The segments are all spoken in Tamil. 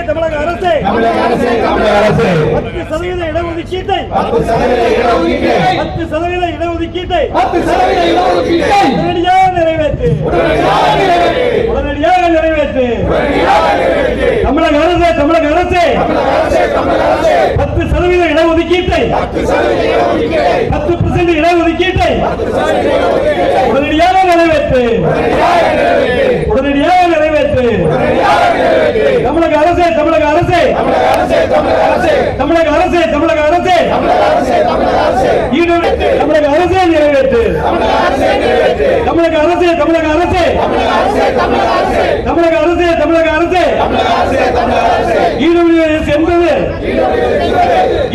தமிழக அரசு 10% இடஒதுக்கீட்டை உடனடியாக நிறைவேற்று. தமிழக அரசு 10% இடஒதுக்கீட்டை 10% இடஒதுக்கீட்டை உடனடியாக நிறைவேற்று. தமிழக அரசு நிறைவேற்று. தமிழக அரசு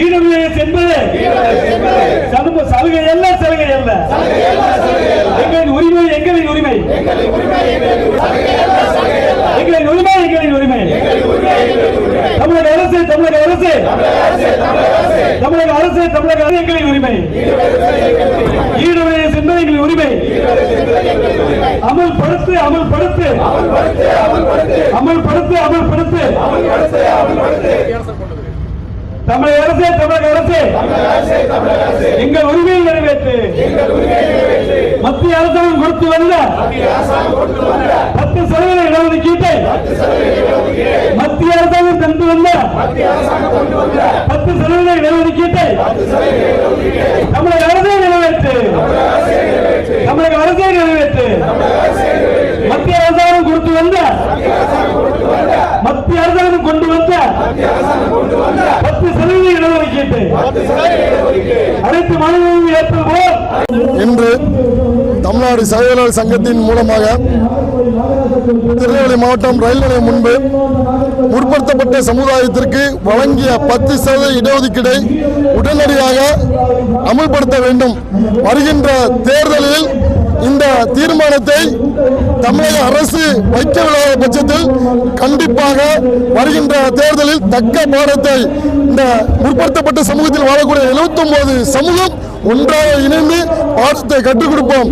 இடபிள்யூஎஸ் என்பது சலுகை அல்ல. எங்களின் உரிமை தமிழக அரசு எங்களின் உரிமை. இடபிள்யூஎஸ் என்பது எங்களின் உரிமை. அமல்படுத்து. தமிழக அரசு எங்கள் உரிமையை நிறைவேற்று. மத்திய அரசாங்கம் கொடுத்து வந்த 10% இடஒதுக்கீட்டை மத்திய அரசாங்கம் தந்து வந்த 10% இடஒதுக்கீட்டை தமிழக அரசே நிறைவேற்று. மத்திய அரசாங்கம் கொண்டு வந்த 10% இடஒதுக்கீட்டை அனைத்து மாநிலங்களும் ஏற்பது போல் இன்று தமிழ்நாடு சகையாளர் சங்கத்தின் மூலமாக திருநெல்வேலி மாவட்டம் ரயில் நிலையம் முன்பு முற்படுத்தப்பட்ட சமுதாயத்திற்கு வழங்கிய 10% இடஒதுக்கீடை உடனடியாக அமல்படுத்த வேண்டும். வருகின்ற தேர்தலில் இந்த தீர்மானத்தை தமிழக அரசு வைக்கவில்லாத பட்சத்தில் கண்டிப்பாக வருகின்ற தேர்தலில் தக்க பாடத்தை இந்த முற்படுத்தப்பட்ட சமூகத்தில் வாழக்கூடிய 79 சமூகம் ஒன்றாக இணைந்து பாடத்தை கற்றுக் கொடுப்போம்.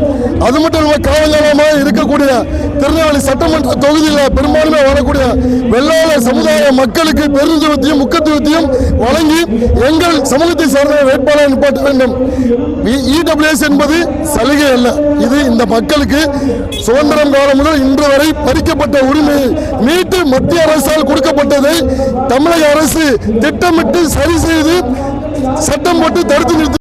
அது மட்டும் இல்லாமல் காவல்நிலையமாக இருக்கக்கூடிய திருநெல்வேலி சட்டமன்ற தொகுதியில் பெரும்பான்மை வரக்கூடிய வெள்ளாளர் சமுதாய மக்களுக்கு பெருந்துவத்தையும் முக்கியத்துவத்தையும் வழங்கி எங்கள் சமூகத்தை சார்ந்த வேட்பாளர் நிப்பாட்ட வேண்டும். இடபிள்யூஎஸ் என்பது சலுகை அல்ல. இது இந்த மக்களுக்கு சுதந்திரம் காலம் முதல் இன்று வரை பறிக்கப்பட்ட உரிமையை மீட்டு மத்திய அரசால் கொடுக்கப்பட்டதை தமிழக அரசு திட்டமிட்டு சரி செய்து சட்டம் போட்டு தடுத்து நிறுத்தி